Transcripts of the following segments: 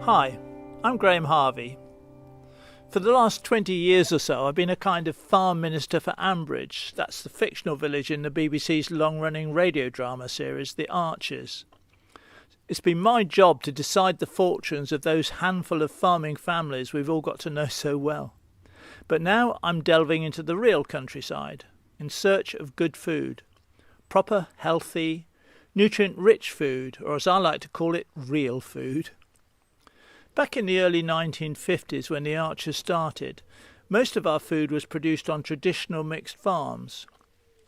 Hi, I'm Graham Harvey. For the last 20 years or so, I've been a kind of farm minister for Ambridge. That's the fictional village in the BBC's long-running radio drama series, The Archers. It's been my job to decide the fortunes of those handful of farming families we've all got to know so well. But now I'm delving into the real countryside, in search of good food. Proper, healthy, nutrient-rich food, or as I like to call it, real food. Back in the early 1950s, when the Archers started, most of our food was produced on traditional mixed farms.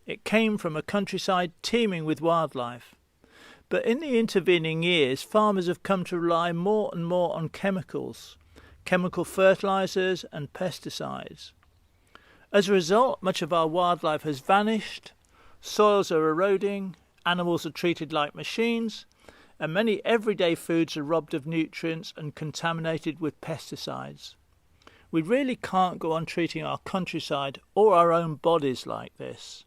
It came from a countryside teeming with wildlife. But in the intervening years, farmers have come to rely more and more on chemicals, chemical fertilisers and pesticides. As a result, much of our wildlife has vanished, soils are eroding, animals are treated like machines, and many everyday foods are robbed of nutrients and contaminated with pesticides. We really can't go on treating our countryside or our own bodies like this.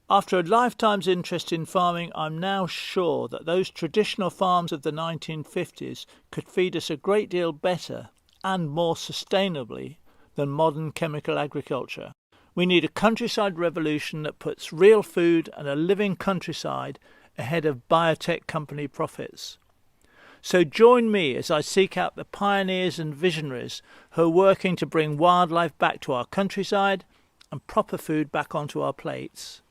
After a lifetime's interest in farming, I'm now sure that those traditional farms of the 1950s could feed us a great deal better and more sustainably than modern chemical agriculture. We need a countryside revolution that puts real food and a living countryside ahead of biotech company profits. So join me as I seek out the pioneers and visionaries who are working to bring wildlife back to our countryside and proper food back onto our plates.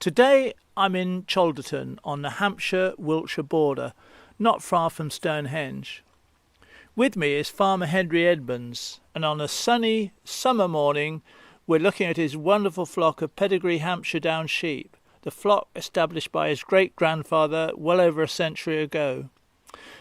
Today I'm in Cholderton on the Hampshire-Wiltshire border, not far from Stonehenge. With me is farmer Henry Edmonds, and on a sunny summer morning we're looking at his wonderful flock of pedigree Hampshire Down sheep, the flock established by his great-grandfather well over a century ago.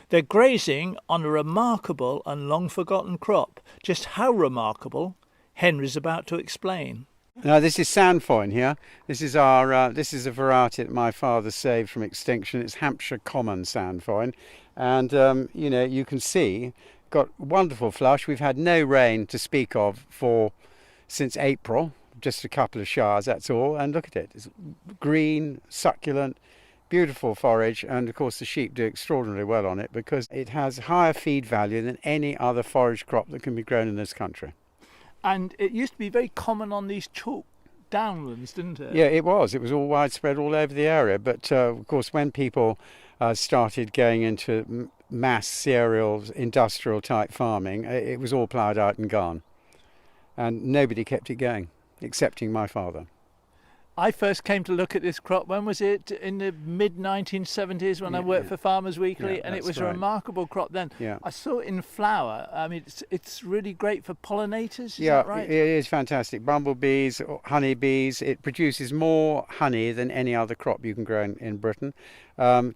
They're grazing on a remarkable and long-forgotten crop. Just how remarkable, Henry's about to explain. Now this is sandfoin here. This is a variety that my father saved from extinction. It's Hampshire Common sandfoin, and you can see got wonderful flush. We've had no rain to speak of since April. Just a couple of showers, that's all, and look at it. It's green, succulent, beautiful forage, and of course the sheep do extraordinarily well on it because it has higher feed value than any other forage crop that can be grown in this country. And it used to be very common on these chalk downlands, didn't it? Yeah, it was. It was all widespread all over the area, but of course when people started going into mass cereal, industrial type farming, it was all ploughed out and gone, and nobody kept it going. Excepting my father. I first came to look at this crop, when was it? In the mid-1970s when I worked for Farmers Weekly, and it was a remarkable crop then. Yeah. I saw it in flower. I mean, it's really great for pollinators, is that right? Yeah, it is fantastic. Bumblebees, honeybees, it produces more honey than any other crop you can grow in Britain.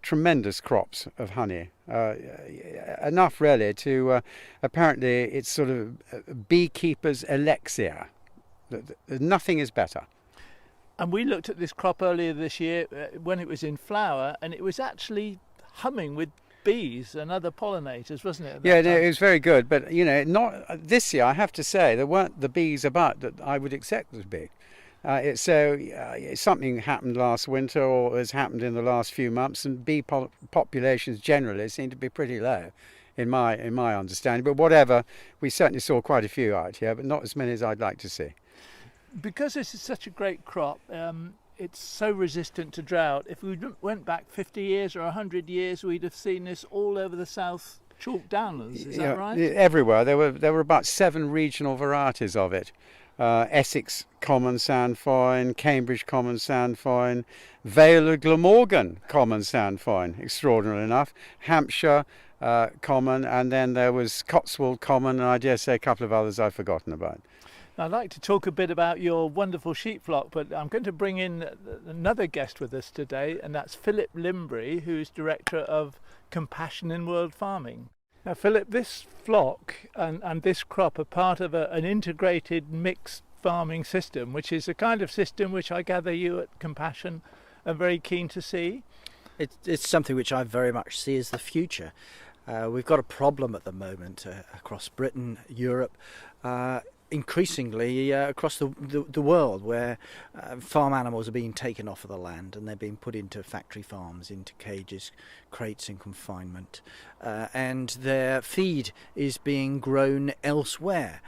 Tremendous crops of honey. Enough really to, apparently it's sort of beekeeper's elixir. Nothing is better. And we looked at this crop earlier this year when it was in flower, and it was actually humming with bees and other pollinators, wasn't it? Yeah, no, it was very good. But not this year. I have to say there weren't the bees about that I would accept as big. Something happened last winter, or has happened in the last few months, and bee populations generally seem to be pretty low. In my understanding, but whatever, we certainly saw quite a few out here, but not as many as I'd like to see. Because this is such a great crop, it's so resistant to drought. If we went back 50 years or 100 years, we'd have seen this all over the South Chalk Downlands. Is that right? Everywhere. There were about 7 regional varieties of it. Essex Common Sandfoin, Cambridge Common Sandfoin, Vale of Glamorgan Common Sandfoin, extraordinarily enough, Hampshire Common, and then there was Cotswold Common, and I dare say a couple of others I've forgotten about. I'd like to talk a bit about your wonderful sheep flock, but I'm going to bring in another guest with us today, and that's Philip Limbury, who's Director of Compassion in World Farming. Now, Philip, this flock and this crop are part of an integrated mixed farming system, which is a kind of system which I gather you at Compassion are very keen to see. It's something which I very much see as the future. We've got a problem at the moment across Britain, Europe. increasingly across the world, where farm animals are being taken off of the land and they're being put into factory farms, into cages, crates in confinement, and their feed is being grown elsewhere,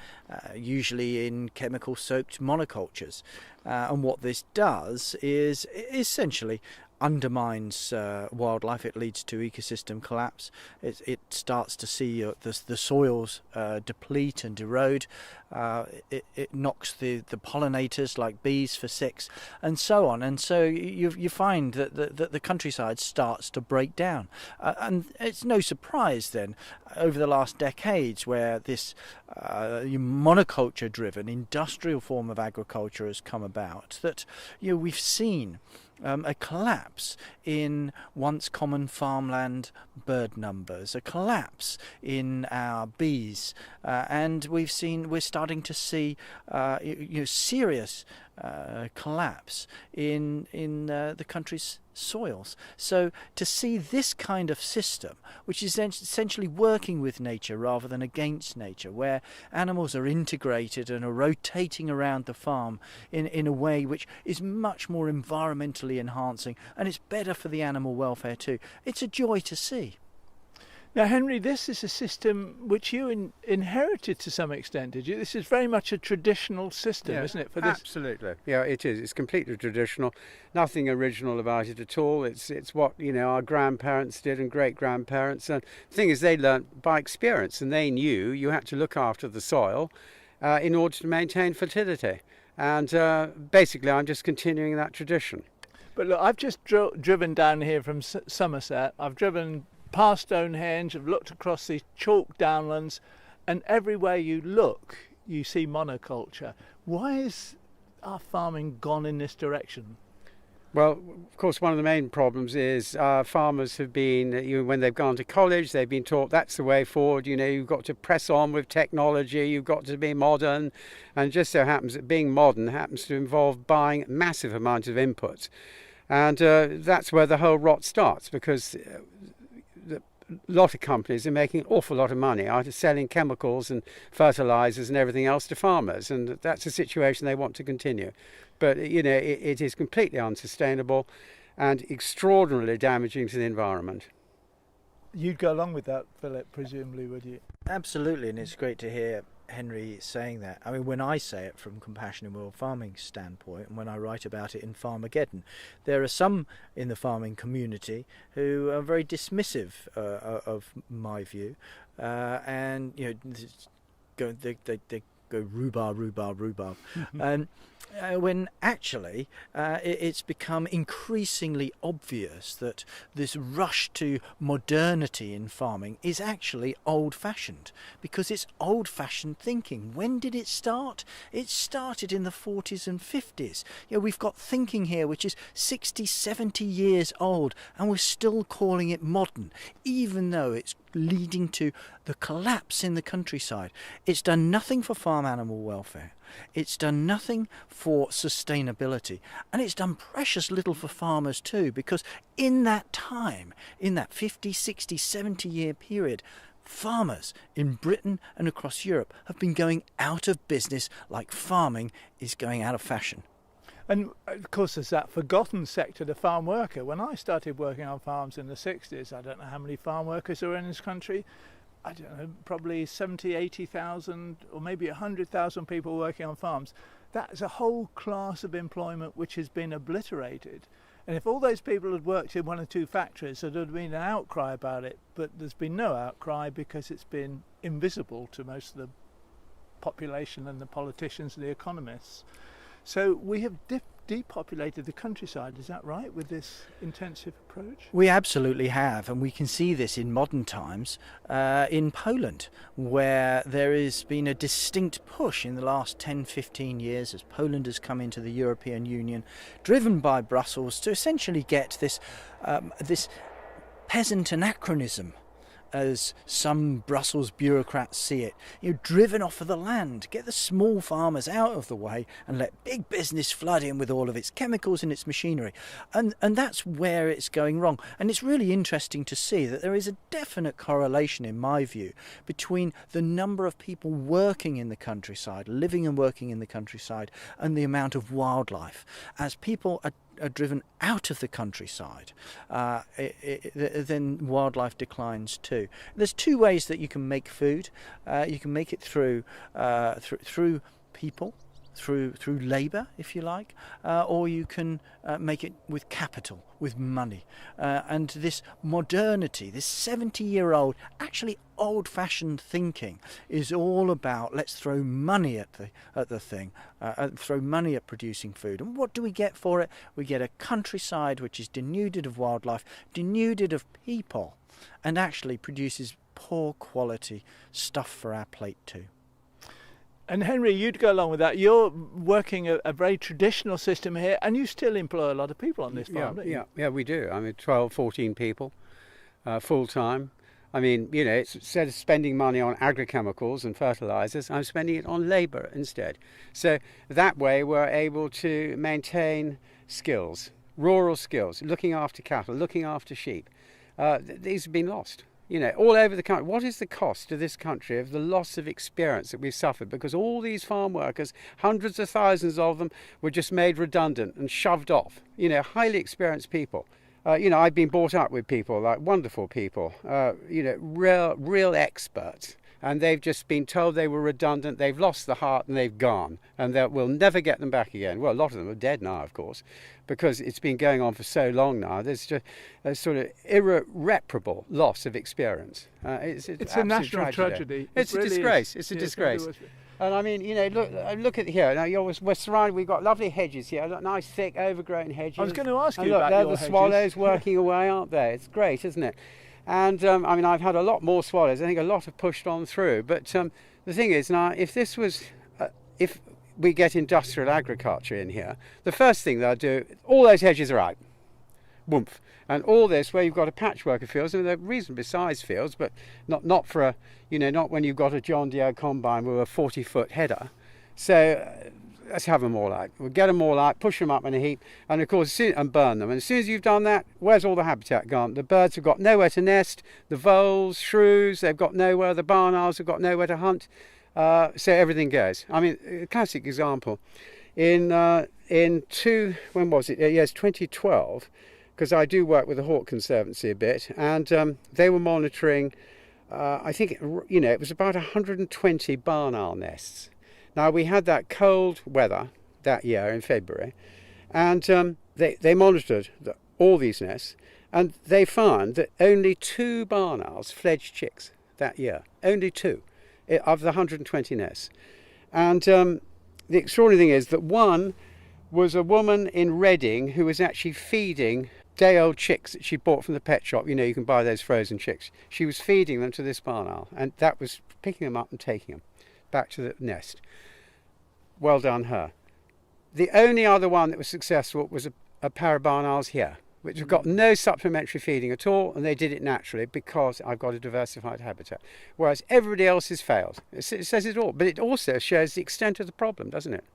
usually in chemical-soaked monocultures. And what this does is essentially undermines wildlife. It leads to ecosystem collapse. It starts to see the soils deplete and erode. It knocks the pollinators like bees for six, and so on. And so you find that the countryside starts to break down. And it's no surprise then, over the last decades, where this monoculture-driven industrial form of agriculture has come about, that we've seen a collapse in once common farmland bird numbers, a collapse in our bees, and we're starting to see serious collapse in the country's soils. So to see this kind of system, which is essentially working with nature rather than against nature, where animals are integrated and are rotating around the farm in a way which is much more environmentally enhancing, and it's better for the animal welfare too. It's a joy to see. Now, Henry, this is a system which you inherited to some extent, did you? This is very much a traditional system, isn't it? For this? Absolutely. Yeah, it is. It's completely traditional. Nothing original about it at all. It's what our grandparents did and great-grandparents. And the thing is, they learnt by experience, and they knew you had to look after the soil in order to maintain fertility. And basically, I'm just continuing that tradition. But look, I've just driven down here from Somerset. I've driven past Stonehenge, I've looked across these chalk downlands, and everywhere you look you see monoculture. Why is our farming gone in this direction? Well, of course, one of the main problems is farmers have been, when they've gone to college, they've been taught that's the way forward. You've got to press on with technology, you've got to be modern, and it just so happens that being modern happens to involve buying massive amounts of inputs. And that's where the whole rot starts, because a lot of companies are making an awful lot of money out of selling chemicals and fertilizers and everything else to farmers, and that's a situation they want to continue. But it is completely unsustainable and extraordinarily damaging to the environment. You'd go along with that, Philip, presumably, would you? Absolutely, and it's great to hear Henry saying that. I mean, when I say it from Compassion in World Farming standpoint, and when I write about it in Farmageddon, there are some in the farming community who are very dismissive of my view, and they go rhubarb, and when actually it's become increasingly obvious that this rush to modernity in farming is actually old-fashioned, because it's old-fashioned thinking. When did it start? It started in the 40s and 50s. We've got thinking here which is 60, 70 years old, and we're still calling it modern, even though it's leading to the collapse in the countryside. It's done nothing for farm animal welfare. It's done nothing for sustainability, and it's done precious little for farmers too, because in that time, in that 50, 60, 70 year period, farmers in Britain and across Europe have been going out of business like farming is going out of fashion. And of course there's that forgotten sector, the farm worker. When I started working on farms in the 60s, I don't know how many farm workers there were in this country. I don't know, probably 70, 80,000 or maybe 100,000 people working on farms. That is a whole class of employment which has been obliterated. And if all those people had worked in one or two factories, there would have been an outcry about it. But there's been no outcry because it's been invisible to most of the population and the politicians and the economists. So we have depopulated the countryside, is that right, with this intensive approach? We absolutely have, and we can see this in modern times in Poland, where there has been a distinct push in the last 10-15 years as Poland has come into the European Union, driven by Brussels, to essentially get this peasant anachronism as some Brussels bureaucrats see it, driven off of the land, get the small farmers out of the way and let big business flood in with all of its chemicals and its machinery. And that's where it's going wrong. And it's really interesting to see that there is a definite correlation, in my view, between the number of people working in the countryside, living and working in the countryside, and the amount of wildlife. As people are driven out of the countryside, then wildlife declines too. There's two ways that you can make food. You can make it through people, through labour, if you like, or you can make it with capital, with money. And this modernity, this 70-year-old, actually old-fashioned thinking, is all about let's throw money at the thing, throw money at producing food. And what do we get for it? We get a countryside which is denuded of wildlife, denuded of people, and actually produces poor quality stuff for our plate too. And Henry, you'd go along with that. You're working a very traditional system here, and you still employ a lot of people on this farm, don't you? Yeah, we do. I mean, 12, 14 people, full time. I mean, it's, instead of spending money on agrochemicals and fertilizers, I'm spending it on labour instead. So that way we're able to maintain skills, rural skills, looking after cattle, looking after sheep. These have been lost. All over the country. What is the cost to this country of the loss of experience that we've suffered? Because all these farm workers, hundreds of thousands of them, were just made redundant and shoved off. Highly experienced people. I've been brought up with people, like wonderful people, real experts. And they've just been told they were redundant, they've lost the heart and they've gone. And we'll never get them back again. Well, a lot of them are dead now, of course, because it's been going on for so long now. There's just a sort of irreparable loss of experience. It's a national tragedy. It's a disgrace. It's a disgrace. And I mean, look at here. Now we're surrounded. We've got lovely hedges here, nice, thick, overgrown hedges. I was going to ask you about your hedges. The swallows working away, aren't they? It's great, isn't it? And I mean, I've had a lot more swallows. I think a lot have pushed on through. But the thing is, now, if we get industrial agriculture in here, the first thing they'll do, all those hedges are out. Woomph. And all this, where you've got a patchwork of fields, and they're reasonably sized fields, but not for not when you've got a John Deere combine with a 40-foot header. So let's have them all out. We'll get them all out, push them up in a heap, and of course, and burn them. And as soon as you've done that, where's all the habitat gone? The birds have got nowhere to nest. The voles, shrews, they've got nowhere. The barn owls have got nowhere to hunt. So everything goes. I mean, a classic example. When was it? Yes, 2012. Because I do work with the Hawk Conservancy a bit, and they were monitoring, I think, it was about 120 barn owl nests. Now, we had that cold weather that year in February, and they monitored all these nests, and they found that only 2 barn owls fledged chicks that year. Only 2 of the 120 nests. And the extraordinary thing is that one was a woman in Reading who was actually feeding day-old chicks that she bought from the pet shop. You can buy those frozen chicks. She was feeding them to this barn owl, and that was picking them up and taking them back to the nest. Well done her. The only other one that was successful was a pair of barn owls here, which have got no supplementary feeding at all, and they did it naturally because I've got a diversified habitat. Whereas everybody else has failed. It says it all, but it also shows the extent of the problem, doesn't it?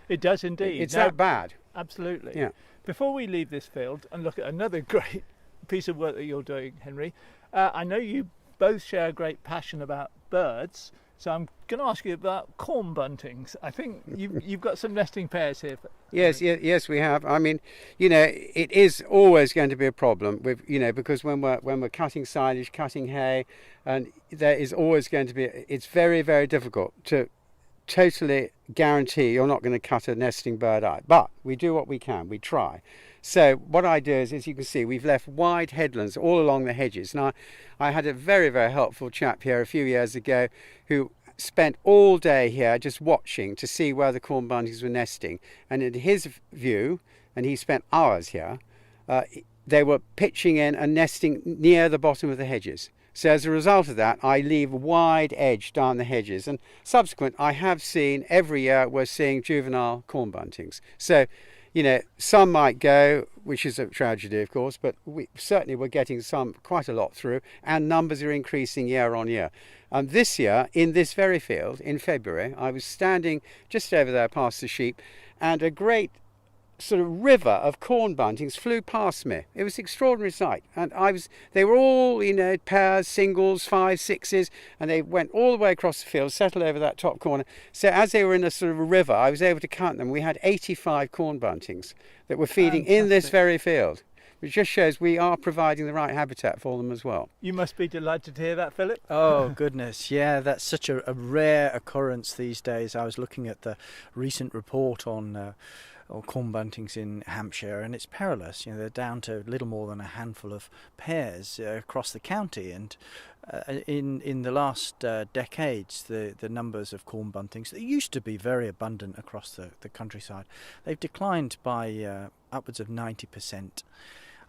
It does indeed. It's that bad. Absolutely. Yeah. Before we leave this field and look at another great piece of work that you're doing, Henry, I know you both share a great passion about birds, so I'm going to ask you about corn buntings. I think you've got some nesting pairs here. Yes, we have. I mean, it is always going to be a problem with, because when we're cutting silage, cutting hay, and there is always going to be. It's very, very difficult to totally guarantee you're not going to cut a nesting bird out, but we do what we can. We try. So what I do is, as you can see, we've left wide headlands all along the hedges. Now, I had a very, very helpful chap here a few years ago who spent all day here just watching to see where the corn buntings were nesting. And in his view, and he spent hours here, they were pitching in and nesting near the bottom of the hedges. So as a result of that, I leave a wide edge down the hedges. And subsequent, I have seen, every year we're seeing juvenile corn buntings. So you know, some might go, which is a tragedy, of course, but we're getting quite a lot through, and numbers are increasing year on year. This year, in this very field, in February, I was standing just over there past the sheep, and a great sort of river of corn buntings flew past me. It was an extraordinary sight, and they were all, you know, pairs, singles, 5s, 6s, and they went all the way across the field, settled over that top corner. So as they were in a sort of a river, I was able to count them. We had 85 corn buntings that were feeding in this very field, which just shows we are providing the right habitat for them as well. You must be delighted to hear that, Philip. Oh, goodness. Yeah, that's such a rare occurrence these days. I was looking at the recent report on corn buntings in Hampshire, and it's perilous. You know, they're down to little more than a handful of pairs across the county, and in the last decades, the numbers of corn buntings that used to be very abundant across the countryside, they've declined by upwards of 90%.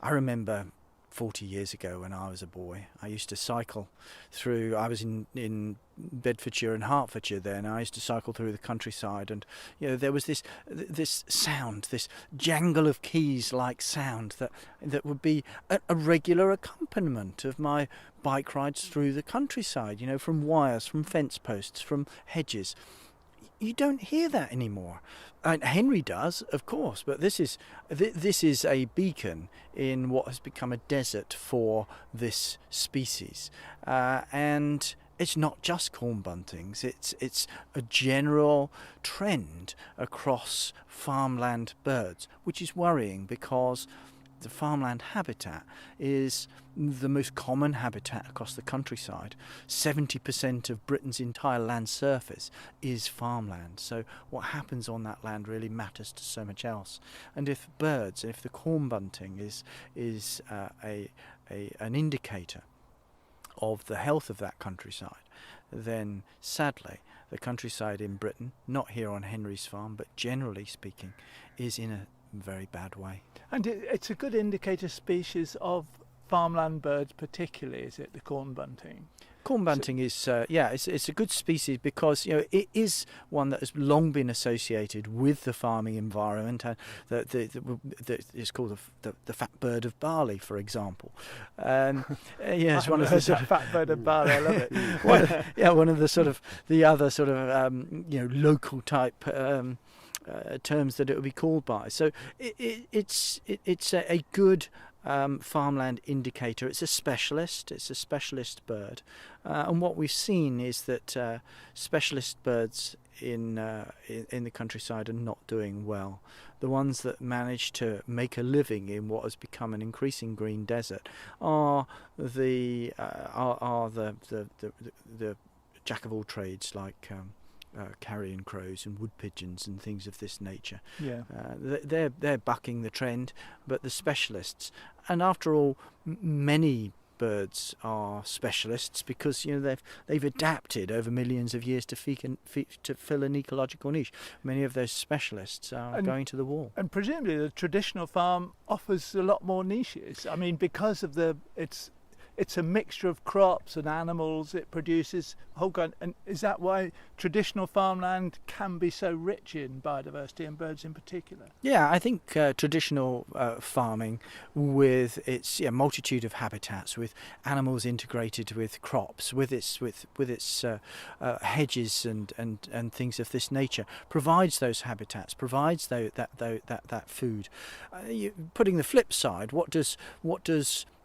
I remember 40 years ago when I was a boy, I used to cycle through, I was in Bedfordshire and Hertfordshire then, I used to cycle through the countryside, and you know, there was this sound, this jangle of keys like sound that would be a regular accompaniment of my bike rides through the countryside, you know, from wires, from fence posts, from hedges. You don't hear that anymore. Henry does, of course, but this is a beacon in what has become a desert for this species, and it's not just corn buntings. It's a general trend across farmland birds, which is worrying because the farmland habitat is the most common habitat across the countryside. 70% of Britain's entire land surface is farmland. So what happens on that land really matters to so much else. And if the corn bunting is an indicator of the health of that countryside, then sadly the countryside in Britain, not here on Henry's farm, but generally speaking, is in a very bad way. And it's a good indicator species of farmland birds particularly, is it, the corn bunting? Corn bunting is, it's a good species because, you know, it is one that has long been associated with the farming environment, and it's called the fat bird of barley, for example. It's one of the sort of fat bird of barley. I love it. one of the sort of the other sort of local type terms that it would be called by. So it's a good farmland indicator. It's a specialist bird, and what we've seen is that specialist birds in the countryside are not doing well. The ones that manage to make a living in what has become an increasing green desert are the jack of all trades, like carrion crows and wood pigeons and things of this nature. Yeah, they're bucking the trend, but the specialists, and after all, many birds are specialists because, you know, they've adapted over millions of years to fill an ecological niche. Many of those specialists are going to the wall. And presumably the traditional farm offers a lot more niches. I mean, because of it's a mixture of crops and animals. It produces a whole kind. And is that why traditional farmland can be so rich in biodiversity and birds in particular? Yeah, I think traditional farming, with its multitude of habitats, with animals integrated with crops, with its hedges and things of this nature, provides those habitats, provides that food. Putting the flip side, what does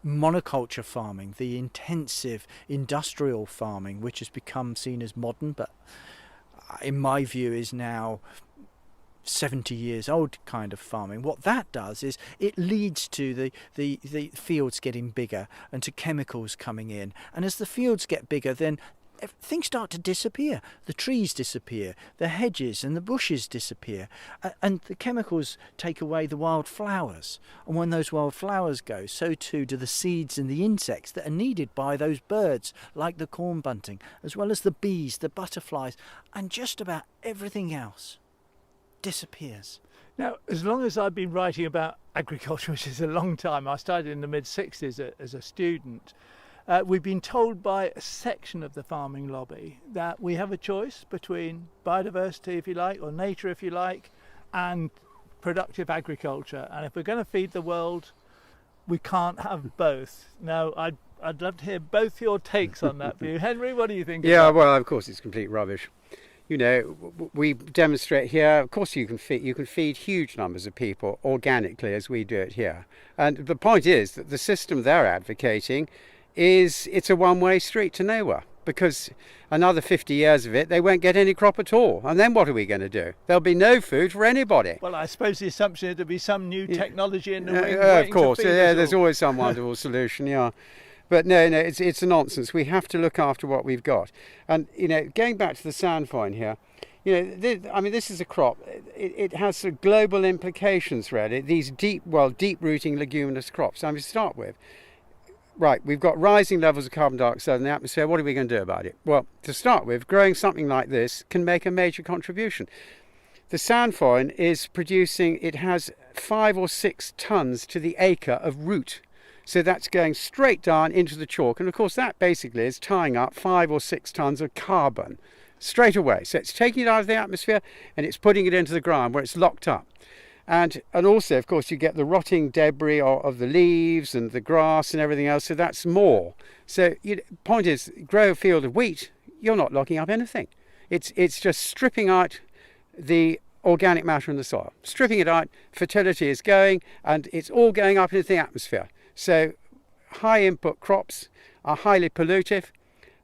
monoculture farming, the intensive industrial farming, which has become seen as modern, but in my view is now 70 years old kind of farming, what that does is it leads to the fields getting bigger and to chemicals coming in, and as the fields get bigger, then things start to disappear. The trees disappear, the hedges and the bushes disappear, and the chemicals take away the wild flowers. And when those wild flowers go, so too do the seeds and the insects that are needed by those birds, like the corn bunting, as well as the bees, the butterflies, and just about everything else disappears. Now, as long as I've been writing about agriculture, which is a long time, I started in the mid-60s as a student, we've been told by a section of the farming lobby that we have a choice between biodiversity, if you like, or nature, if you like, and productive agriculture, and if we're going to feed the world, we can't have both. Now, I'd love to hear both your takes on that view. Henry, what do you think? Yeah, of that? well, of course, it's complete rubbish. You know, we demonstrate here. Of course, you can feed huge numbers of people organically, as we do it here. And the point is that the system they're advocating it's a one-way street to nowhere, because another 50 years of it, they won't get any crop at all. And then what are we going to do? There'll be no food for anybody. Well, I suppose the assumption is there'll be some new technology in the wing. Of course, yeah, there's always some wonderful solution, yeah. But no, it's a nonsense. We have to look after what we've got. And, you know, going back to the sandvine here, you know, this is a crop. It has sort of global implications, really. These deep-rooting leguminous crops. To start with, right, we've got rising levels of carbon dioxide in the atmosphere. What are we going to do about it? Well, to start with, growing something like this can make a major contribution. The sandvine is producing, it has 5 or 6 tons to the acre of root. So that's going straight down into the chalk. And of course, that basically is tying up 5 or 6 tons of carbon straight away. So it's taking it out of the atmosphere and it's putting it into the ground where it's locked up. And also, of course, you get the rotting debris of the leaves and the grass and everything else. So that's more. So point is, grow a field of wheat, you're not locking up anything. It's just stripping out the organic matter in the soil. Stripping it out, fertility is going, and it's all going up into the atmosphere. So high input crops are highly pollutive.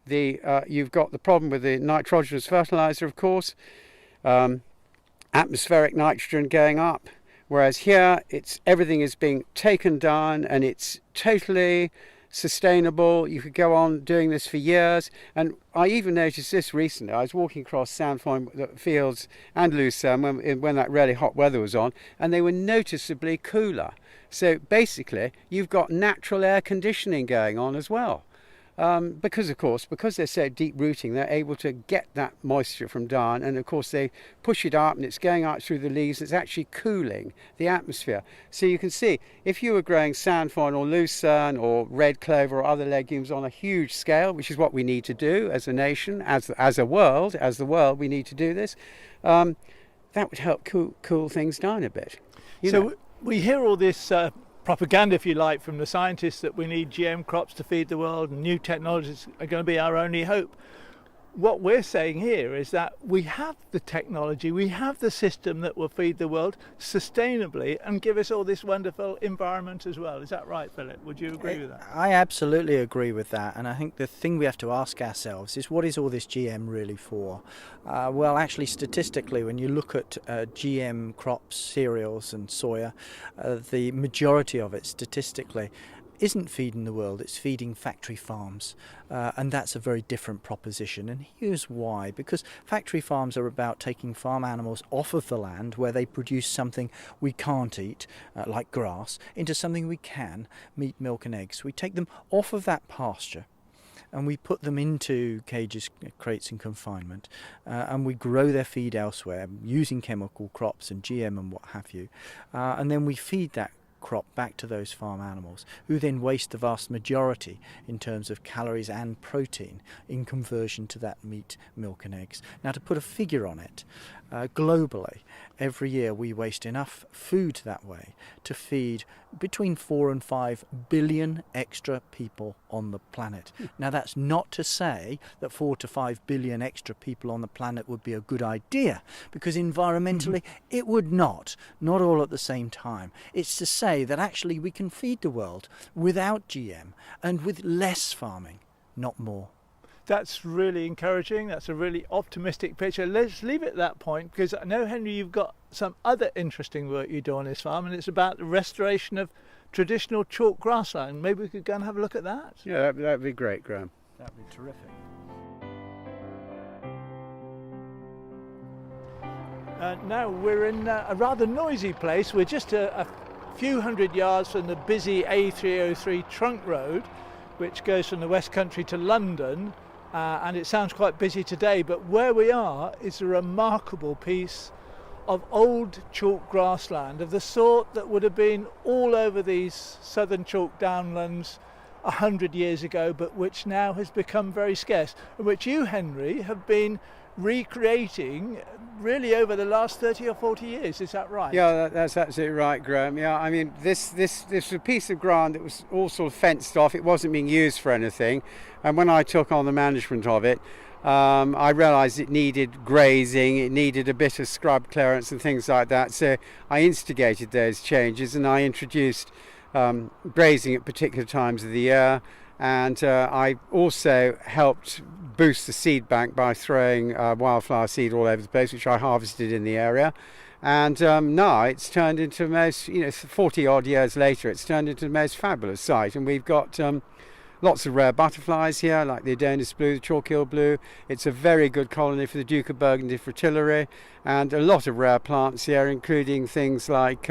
You've got the problem with the nitrogenous fertilizer, of course. Atmospheric nitrogen going up, whereas here everything is being taken down and it's totally sustainable. You could go on doing this for years. And I even noticed this recently. I was walking across sandvine fields and lucerne when that really hot weather was on, and they were noticeably cooler. So basically, you've got natural air conditioning going on as well. Because they're so deep rooting, they're able to get that moisture from down, and of course they push it up and it's going out through the leaves. It's actually cooling the atmosphere. So you can see, if you were growing sandvine or lucerne or red clover or other legumes on a huge scale, which is what we need to do as a nation, as the world, we need to do this, that would help cool things down a bit. So we hear all this propaganda, if you like, from the scientists that we need GM crops to feed the world and new technologies are going to be our only hope. What we're saying here is that we have the technology, we have the system that will feed the world sustainably and give us all this wonderful environment as well. Is that right, Philip? Would you agree with that? I absolutely agree with that, and I think the thing we have to ask ourselves is, what is all this GM really for? Well, actually, statistically, when you look at GM crops, cereals and soya, the majority of it statistically isn't feeding the world, it's feeding factory farms, and that's a very different proposition. And here's why: because factory farms are about taking farm animals off of the land where they produce something we can't eat, like grass, into something we can, meat, milk and eggs. We take them off of that pasture and we put them into cages, crates and confinement, and we grow their feed elsewhere using chemical crops and GM and what have you, and then we feed that crop back to those farm animals, who then waste the vast majority in terms of calories and protein in conversion to that meat, milk and eggs. Now, to put a figure on it, globally, every year we waste enough food that way to feed between 4 and 5 billion extra people on the planet. Now, that's not to say that 4 to 5 billion extra people on the planet would be a good idea, because environmentally it would not all at the same time. It's to say that actually we can feed the world without GM and with less farming, not more. That's really encouraging. That's a really optimistic picture. Let's leave it at that point, because I know, Henry, you've got some other interesting work you do on this farm, and it's about the restoration of traditional chalk grassland. Maybe we could go and have a look at that. Yeah, that'd be great, Graham. That'd be terrific. Now we're in a rather noisy place. We're just a few hundred yards from the busy A303 trunk road, which goes from the West Country to London, and it sounds quite busy today, but where we are is a remarkable piece of old chalk grassland of the sort that would have been all over these southern chalk downlands 100 years ago, but which now has become very scarce, and which you, Henry, have been recreating really over the last 30 or 40 years. Is that right? Yeah, that's absolutely right, Graham. Yeah, I mean, this was a piece of ground that was all sort of fenced off. It wasn't being used for anything. And when I took on the management of it, I realised it needed grazing, it needed a bit of scrub clearance and things like that. So I instigated those changes, and I introduced grazing at particular times of the year. And I also helped boost the seed bank by throwing wildflower seed all over the place, which I harvested in the area. And now it's turned into the most, 40 odd years later, it's turned into the most fabulous site. And we've got lots of rare butterflies here, like the Adonis blue, the chalk-hill blue. It's a very good colony for the Duke of Burgundy fritillary, and a lot of rare plants here, including things like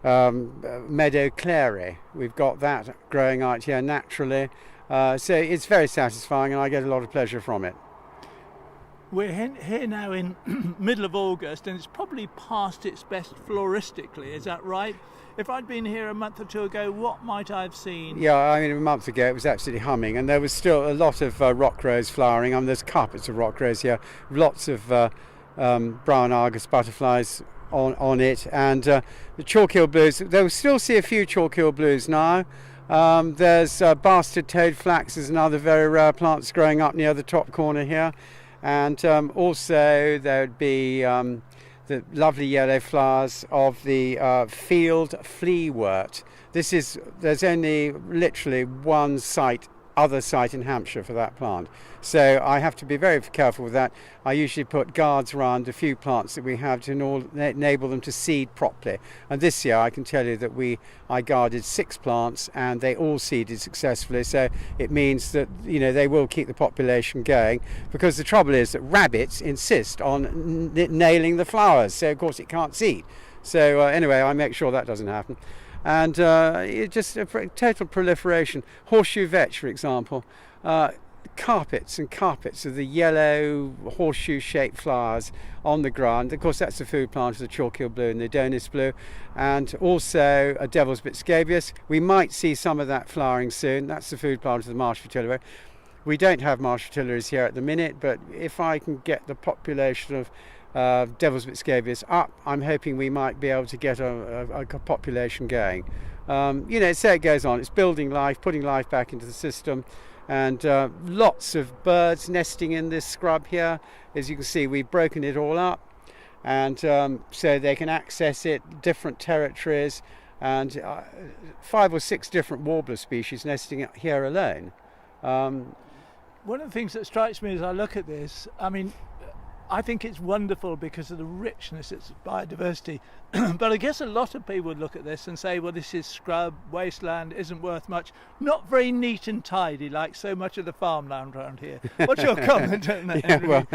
meadow clary. We've got that growing out here naturally. So it's very satisfying, and I get a lot of pleasure from it. We're here now in middle of August, and it's probably past its best floristically. Is that right? If I'd been here a month or two ago, what might I have seen? Yeah, I mean, a month ago it was absolutely humming, and there was still a lot of rock rose flowering. I mean, there's carpets of rock rose here, lots of brown argus butterflies on it, and the chalk-hill blues. They'll still see a few chalk-hill blues now. There's bastard toad flax is another very rare plant growing up near the top corner here, and also there would be the lovely yellow flowers of the field fleawort. There's only literally one other site in Hampshire for that plant. So I have to be very careful with that. I usually put guards around a few plants that we have to enable them to seed properly. And this year I can tell you that I guarded 6 plants and they all seeded successfully. So it means that they will keep the population going, because the trouble is that rabbits insist on nailing the flowers. So of course it can't seed. So anyway, I make sure that doesn't happen. And just a total proliferation. Horseshoe vetch, for example. Carpets and carpets of the yellow horseshoe-shaped flowers on the ground. Of course, that's the food plant of the chalk-hill blue and the Adonis blue, and also a devil's bit scabious. We might see some of that flowering soon. That's the food plant of the marsh fritillary. We don't have marsh fritillaries here at the minute, but if I can get the population of devil's bit scabious up, I'm hoping we might be able to get a population going. So it goes on. It's building life, putting life back into the system, and lots of birds nesting in this scrub here. As you can see, we've broken it all up, and so they can access it, different territories, and 5 or 6 different warbler species nesting here alone. One of the things that strikes me as I look at this, I think it's wonderful because of the richness, it's biodiversity. But I guess a lot of people would look at this and say, well, this is scrub, wasteland, isn't worth much. Not very neat and tidy like so much of the farmland around here. What's your comment on that? Yeah, well,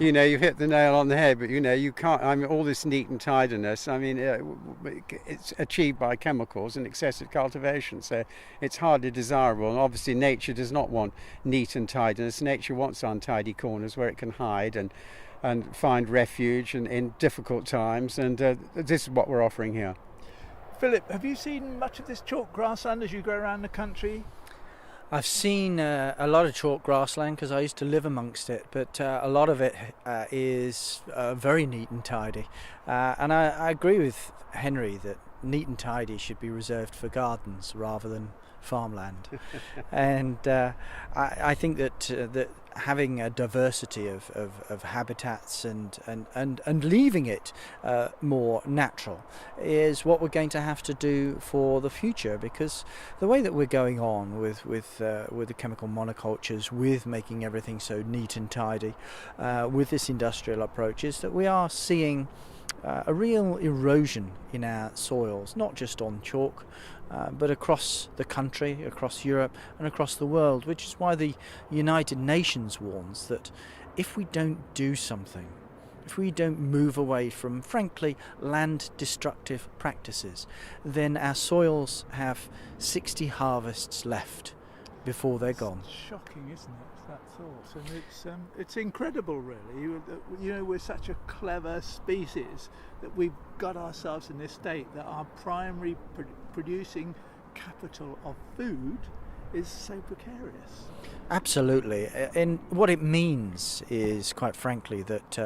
you've hit the nail on the head, but you can't, all this neat and tidiness, it's achieved by chemicals and excessive cultivation, so it's hardly desirable. And obviously nature does not want neat and tidiness. Nature wants untidy corners where it can hide and find refuge in difficult times, and this is what we're offering here. Philip, have you seen much of this chalk grassland as you go around the country? I've seen a lot of chalk grassland because I used to live amongst it, but a lot of it is very neat and tidy, and I agree with Henry that neat and tidy should be reserved for gardens rather than farmland. And I think that having a diversity of habitats and leaving it more natural is what we're going to have to do for the future, because the way that we're going on with the chemical monocultures, with making everything so neat and tidy, with this industrial approach, is that we are seeing a real erosion in our soils, not just on chalk, but across the country, across Europe and across the world, which is why the United Nations warns that if we don't do something, if we don't move away from, frankly, land destructive practices, then our soils have 60 harvests left before they're gone. It's shocking, isn't it, that thought? And it's incredible, really. We're such a clever species that we've got ourselves in this state that our primary producing capital of food is so precarious. Absolutely. And what it means is, quite frankly, that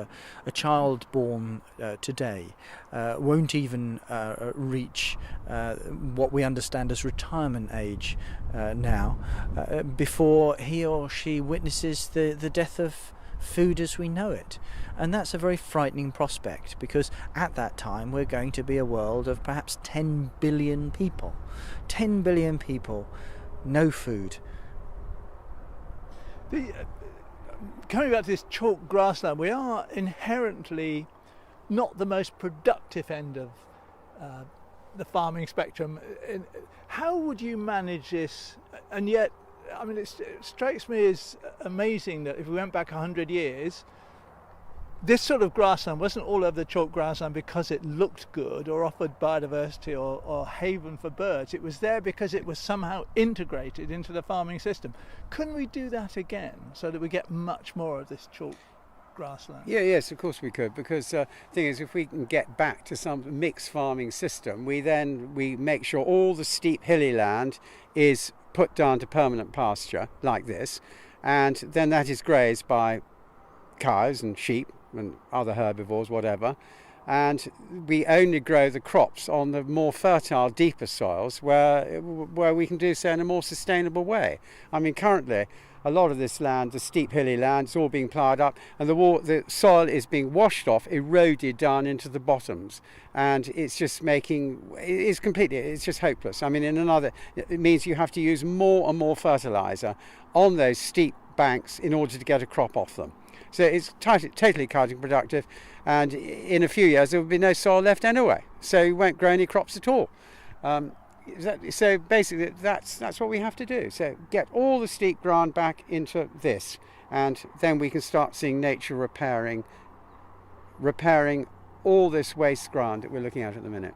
a child born today won't even reach what we understand as retirement age now before he or she witnesses the death of food as we know it. And that's a very frightening prospect, because at that time we're going to be a world of perhaps 10 billion people. 10 billion people, no food. Coming back to this chalk grassland, we are inherently not the most productive end of the farming spectrum. How would you manage this? And yet, I mean, it strikes me as amazing that if we went back 100 years, this sort of grassland wasn't all over the chalk grassland because it looked good or offered biodiversity or haven for birds. It was there because it was somehow integrated into the farming system. Couldn't we do that again so that we get much more of this chalk grassland? Yes, of course we could, because the thing is, if we can get back to some mixed farming system, we make sure all the steep hilly land is put down to permanent pasture like this, and then that is grazed by cows and sheep and other herbivores, whatever, and we only grow the crops on the more fertile, deeper soils where we can do so in a more sustainable way. I mean, currently a lot of this land, the steep hilly land, is all being ploughed up, and the soil is being washed off, eroded down into the bottoms, and it's just it's just hopeless. I mean, it means you have to use more and more fertilizer on those steep banks in order to get a crop off them. So it's totally counterproductive, and in a few years there will be no soil left anyway, so you won't grow any crops at all. So basically that's what we have to do. So get all the steep ground back into this, and then we can start seeing nature repairing all this waste ground that we're looking at the minute.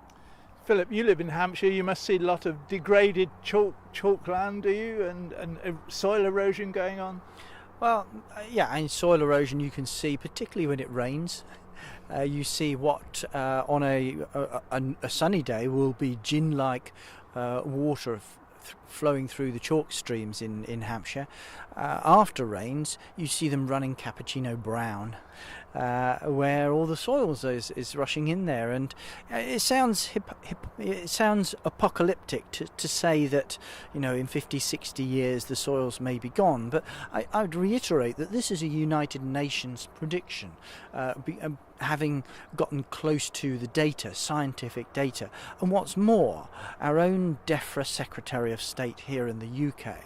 Philip, you live in Hampshire. You must see a lot of degraded chalk land, do you, and soil erosion going on? Well, yeah, and soil erosion you can see, particularly when it rains. You see what on a sunny day will be gin-like water flowing through the chalk streams in Hampshire. After rains, you see them running cappuccino brown, where all the soils is rushing in there, and it sounds it sounds apocalyptic to say that, you know, in 50-60 years the soils may be gone, but I'd reiterate that this is a United Nations prediction, having gotten close to the data, scientific data. And what's more, our own DEFRA Secretary of State here in the UK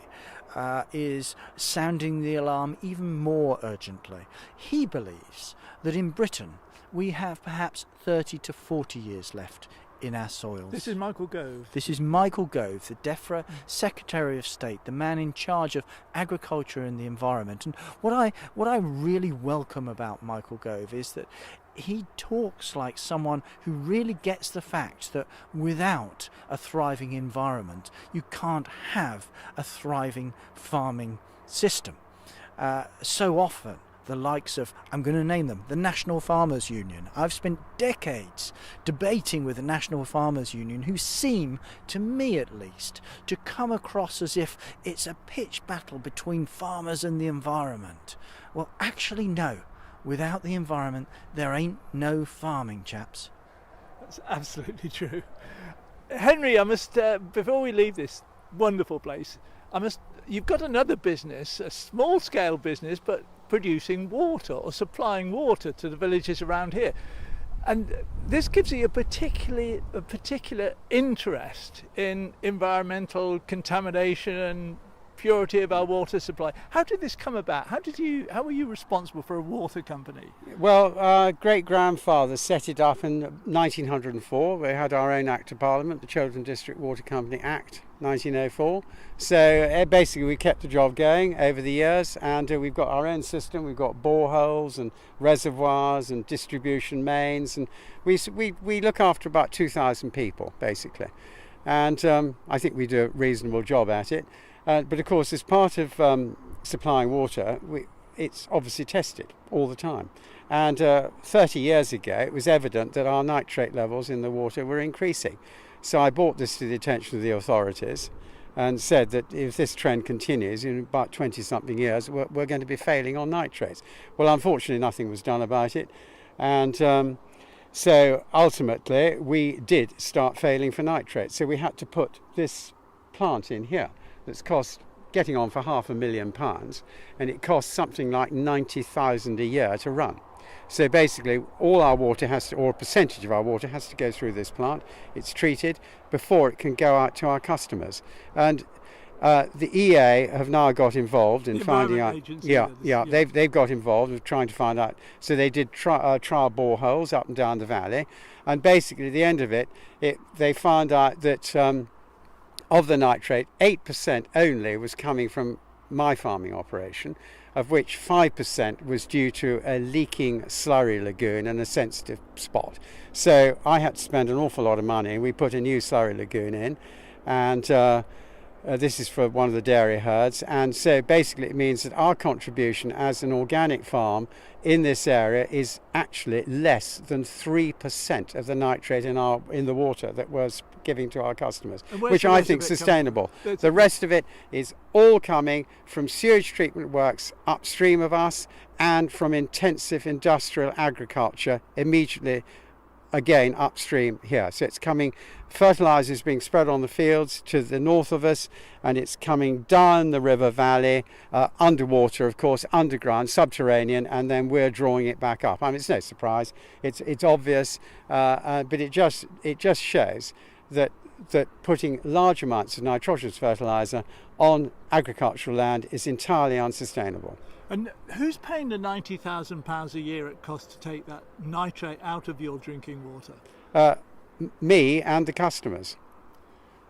is sounding the alarm even more urgently. He believes that in Britain we have perhaps 30 to 40 years left in our soils. This is Michael Gove. This is Michael Gove, the DEFRA Secretary of State, the man in charge of agriculture and the environment. And what I really welcome about Michael Gove is that he talks like someone who really gets the fact that without a thriving environment, you can't have a thriving farming system. So often, the likes of, I'm going to name them, the National Farmers Union. I've spent decades debating with the National Farmers Union, who seem, to me at least, to come across as if it's a pitched battle between farmers and the environment. Well, actually, no. Without the environment, there ain't no farming, chaps. That's absolutely true. Henry, I must, before we leave this wonderful place, you've got another business, a small-scale business, but producing water or supplying water to the villages around here. And this gives you a particular interest in environmental contamination and purity of our water supply. How did this come about? How were you responsible for a water company? Well, our great-grandfather set it up in 1904. We had our own Act of Parliament, the Children District Water Company Act, 1904. So basically we kept the job going over the years, and we've got our own system. We've got boreholes and reservoirs and distribution mains, and we look after about 2,000 people basically, and I think we do a reasonable job at it. But of course, as part of supplying water, it's obviously tested all the time. And 30 years ago, it was evident that our nitrate levels in the water were increasing. So I brought this to the attention of the authorities, and said that if this trend continues in about 20-something years, we're going to be failing on nitrates. Well, unfortunately, nothing was done about it, and so ultimately we did start failing for nitrates. So we had to put this plant in here that's cost getting on for £500,000, and it costs something like 90,000 a year to run. So basically all our water has to, or a percentage of our water has to go through this plant. It's treated before it can go out to our customers. And the EA have now got involved in finding out. They've got involved with trying to find out. So they did trial boreholes up and down the valley, and basically at the end of it, they found out that of the nitrate, 8% only was coming from my farming operation, of which 5% was due to a leaking slurry lagoon and a sensitive spot. So I had to spend an awful lot of money. We put a new slurry lagoon in, and this is for one of the dairy herds. And so basically it means that our contribution as an organic farm in this area is actually less than 3% of the nitrate in the water that was giving to our customers, which I think is sustainable. The rest of it is all coming from sewage treatment works upstream of us and from intensive industrial agriculture immediately again upstream here. So it's coming, fertilizer is being spread on the fields to the north of us, and it's coming down the river valley, underwater of course, underground, subterranean, and then we're drawing it back up. I mean, it's no surprise, it's obvious, but it just shows that putting large amounts of nitrogenous fertilizer on agricultural land is entirely unsustainable. And who's paying the £90,000 a year it costs to take that nitrate out of your drinking water? Me and the customers.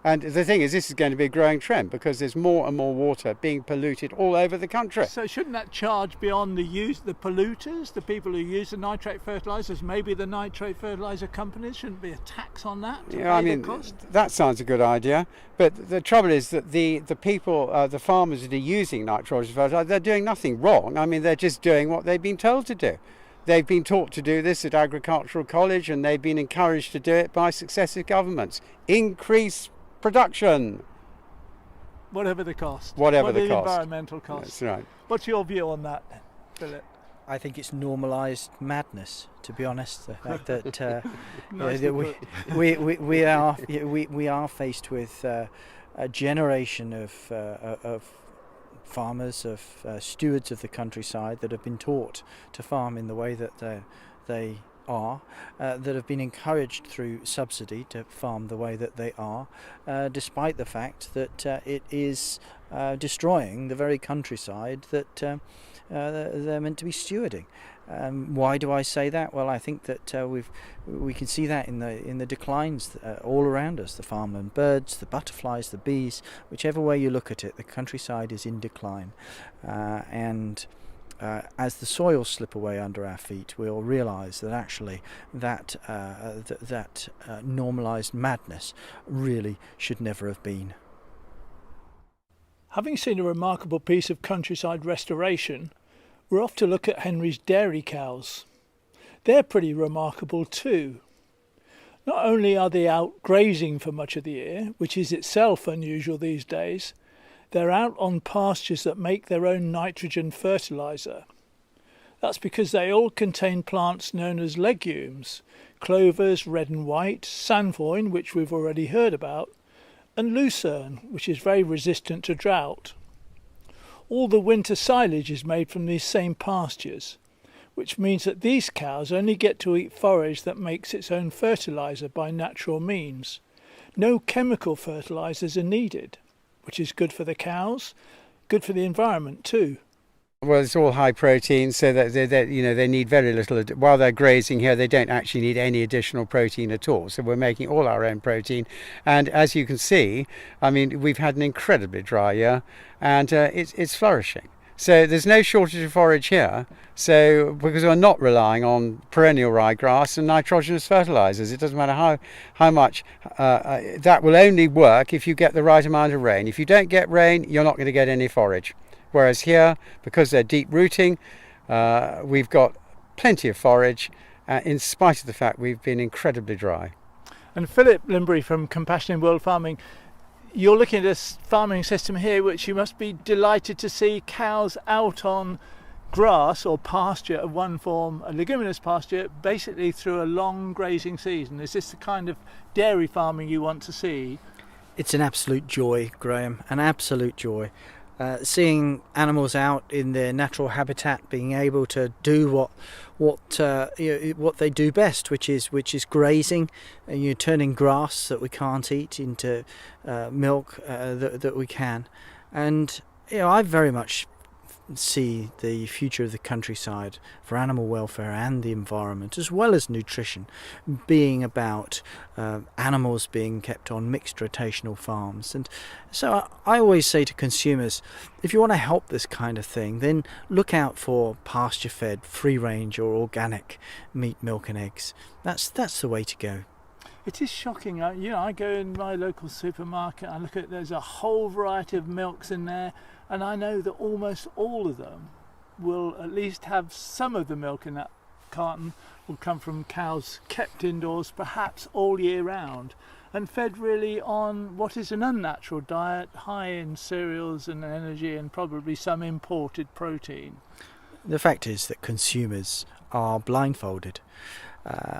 And the thing is, this is going to be a growing trend because there's more and more water being polluted all over the country. So shouldn't that charge be on the polluters, the people who use the nitrate fertilisers? Maybe the nitrate fertiliser companies shouldn't be a tax on that? The cost? That sounds a good idea. But the trouble is that the people, the farmers that are using nitrogen fertiliser, they're doing nothing wrong. I mean, they're just doing what they've been told to do. They've been taught to do this at agricultural college, and they've been encouraged to do it by successive governments. Increase production. Whatever the cost. Whatever the cost. Environmental cost. That's right. What's your view on that, Philip? I think it's normalised madness, to be honest. The fact that we are faced with a generation of farmers, of stewards of the countryside that have been taught to farm in the way that they are, that have been encouraged through subsidy to farm the way that they are, despite the fact that it is destroying the very countryside that they're meant to be stewarding. Why do I say that? Well, I think that we can see that in the declines all around us. The farmland birds, the butterflies, the bees, whichever way you look at it, the countryside is in decline, and as the soils slip away under our feet, we'll realise that actually that normalised madness really should never have been. Having seen a remarkable piece of countryside restoration, we're off to look at Henry's dairy cows. They're pretty remarkable too. Not only are they out grazing for much of the year, which is itself unusual these days, they're out on pastures that make their own nitrogen fertiliser. That's because they all contain plants known as legumes: clovers, red and white, sainfoin, which we've already heard about, and lucerne, which is very resistant to drought. All the winter silage is made from these same pastures, which means that these cows only get to eat forage that makes its own fertiliser by natural means. No chemical fertilisers are needed, which is good for the cows, good for the environment too. Well, it's all high protein, so that they need very little. While they're grazing here, they don't actually need any additional protein at all. So we're making all our own protein, and as you can see, I mean, we've had an incredibly dry year, and it's flourishing. So there's no shortage of forage here. So because we're not relying on perennial ryegrass and nitrogenous fertilisers, it doesn't matter how much. That will only work if you get the right amount of rain. If you don't get rain, you're not going to get any forage. Whereas here, because they're deep rooting, we've got plenty of forage, in spite of the fact we've been incredibly dry. And Philip Limbury from Compassion in World Farming, you're looking at this farming system here, which you must be delighted to see cows out on grass or pasture of one form, a leguminous pasture, basically through a long grazing season. Is this the kind of dairy farming you want to see? It's an absolute joy, Graham, an absolute joy. Seeing animals out in their natural habitat, being able to do what they do best, which is grazing, and you're turning grass that we can't eat into milk that we can. And I very much see the future of the countryside for animal welfare and the environment, as well as nutrition, being about animals being kept on mixed rotational farms. And so I always say to consumers, if you want to help this kind of thing, then look out for pasture-fed, free-range or organic meat, milk and eggs. That's the way to go. It is shocking. I go in my local supermarket, I look at, there's a whole variety of milks in there, and I know that almost all of them will at least have some of the milk in that carton will come from cows kept indoors perhaps all year round and fed really on what is an unnatural diet, high in cereals and energy and probably some imported protein. The fact is that consumers are blindfolded.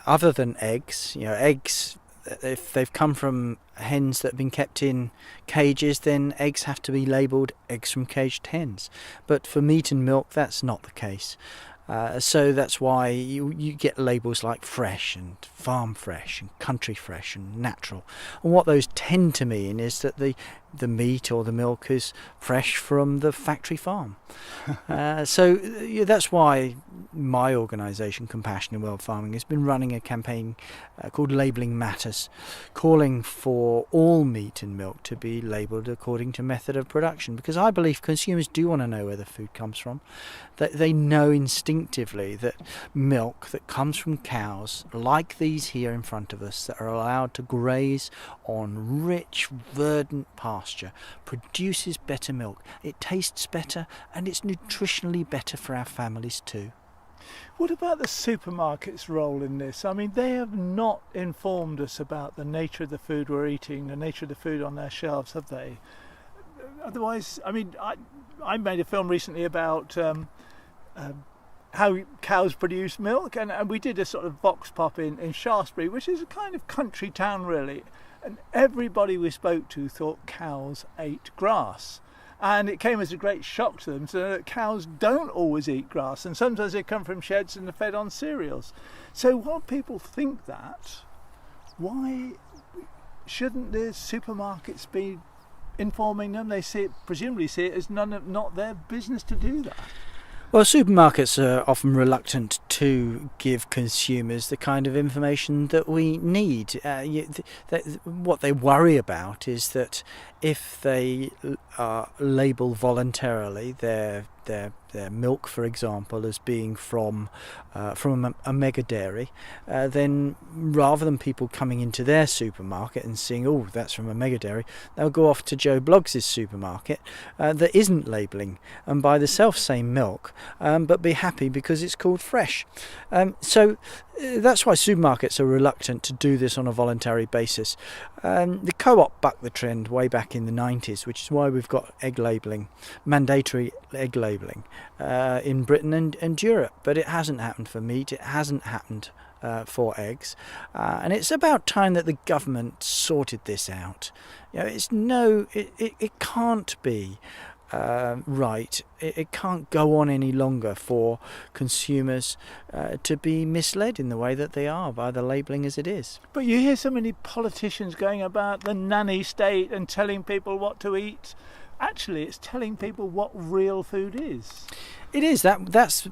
Other than eggs, eggs, if they've come from hens that have been kept in cages, then eggs have to be labelled eggs from caged hens. But for meat and milk, that's not the case. So that's why you get labels like fresh and farm fresh and country fresh and natural. And what those tend to mean is that the meat or the milk is fresh from the factory farm. So that's why my organisation, Compassion in World Farming, has been running a campaign called Labelling Matters, calling for all meat and milk to be labelled according to method of production, because I believe consumers do want to know where the food comes from. They know instinctively that milk that comes from cows like these here in front of us that are allowed to graze on rich, verdant pasture produces better milk. It tastes better and it's nutritionally better for our families too. What about the supermarket's role in this? I mean, they have not informed us about the nature of the food we're eating, the nature of the food on their shelves, have they? Otherwise, I mean, I made a film recently about how cows produce milk, and we did a sort of vox pop in Shaftesbury, which is a kind of country town really, and everybody we spoke to thought cows ate grass. And it came as a great shock to them to know that cows don't always eat grass, and sometimes they come from sheds and are fed on cereals. So while people think that, why shouldn't the supermarkets be informing them? They presumably see it as not their business to do that. Well, supermarkets are often reluctant to give consumers the kind of information that we need. What they worry about is that if they label voluntarily their milk, for example, as being from a mega dairy, then rather than people coming into their supermarket and seeing, oh, that's from a mega dairy, they'll go off to Joe Bloggs' supermarket that isn't labelling and buy the self-same milk, but be happy because it's called fresh. So that's why supermarkets are reluctant to do this on a voluntary basis. The Co-op bucked the trend way back in the 90s, which is why we've got egg labelling, mandatory egg labelling in Britain and Europe. But it hasn't happened for meat, it hasn't happened for eggs. And it's about time that the government sorted this out. It can't be right. It can't go on any longer for consumers to be misled in the way that they are by the labelling as it is. But you hear so many politicians going about the nanny state and telling people what to eat. Actually, it's telling people what real food is. It is. That's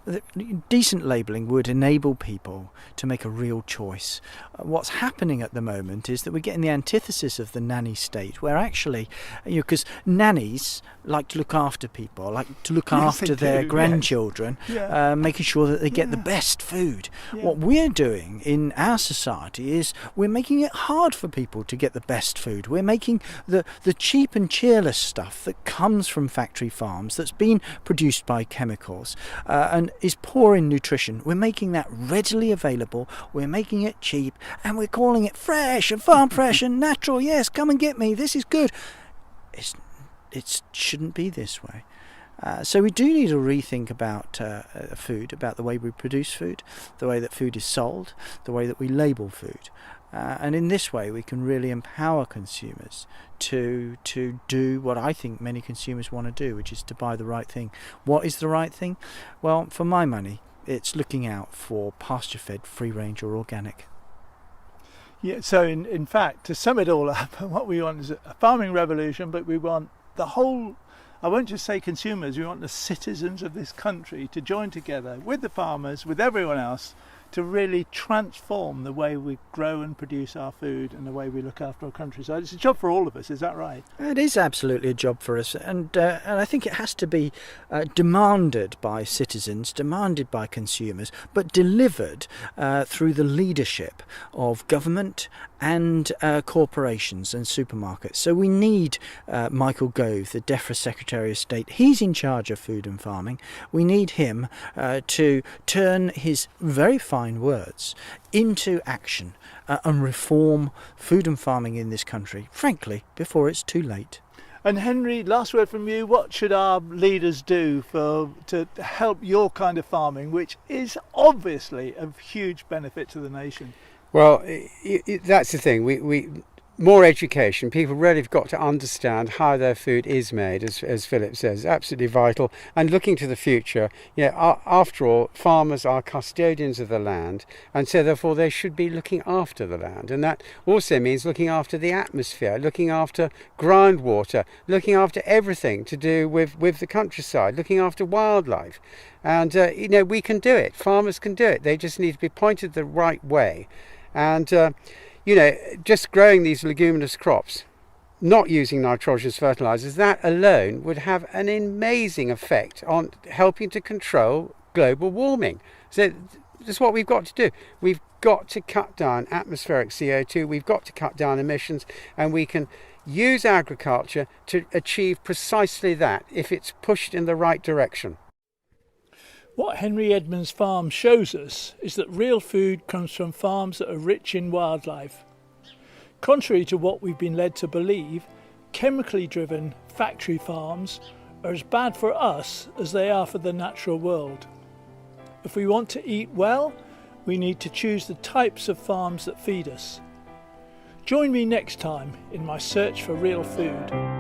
decent labelling would enable people to make a real choice. What's happening at the moment is that we're getting the antithesis of the nanny state, where actually, because nannies like to look after people, like to look after their grandchildren, making sure that they get the best food. Yeah. What we're doing in our society is we're making it hard for people to get the best food. We're making the cheap and cheerless stuff that comes from factory farms, that's been produced by chemicals, and is poor in nutrition. We're making that readily available, we're making it cheap, and we're calling it fresh and farm fresh and natural. Yes, come and get me, this is good. it shouldn't be this way. So we do need to rethink about food, about the way we produce food, the way that food is sold, the way that we label food. And in this way we can really empower consumers to do what I think many consumers want to do, which is to buy the right thing. What is the right thing? Well, for my money, it's looking out for pasture-fed, free-range or organic. Yeah, so in fact, to sum it all up, what we want is a farming revolution, but we want the whole, I won't just say consumers, we want the citizens of this country to join together with the farmers, with everyone else, to really transform the way we grow and produce our food and the way we look after our countryside. It's a job for all of us, is that right? It is absolutely a job for us, and I think it has to be demanded by citizens, demanded by consumers, but delivered through the leadership of government and corporations and supermarkets. So we need Michael Gove, the DEFRA Secretary of State. He's in charge of food and farming. We need him to turn his very fine words into action and reform food and farming in this country, frankly, before it's too late. And Henry, last word from you, what should our leaders do to help your kind of farming, which is obviously of huge benefit to the nation? Well, that's the thing. We more education. People really have got to understand how their food is made, as Philip says, absolutely vital. And looking to the future, after all, farmers are custodians of the land, and so therefore they should be looking after the land. And that also means looking after the atmosphere, looking after groundwater, looking after everything to do with the countryside, looking after wildlife. And, we can do it. Farmers can do it. They just need to be pointed the right way. And, just growing these leguminous crops, not using nitrogenous fertilizers, that alone would have an amazing effect on helping to control global warming. So that's what we've got to do. We've got to cut down atmospheric CO2, we've got to cut down emissions, and we can use agriculture to achieve precisely that if it's pushed in the right direction. What Henry Edmonds Farm shows us is that real food comes from farms that are rich in wildlife. Contrary to what we've been led to believe, chemically driven factory farms are as bad for us as they are for the natural world. If we want to eat well, we need to choose the types of farms that feed us. Join me next time in my search for real food.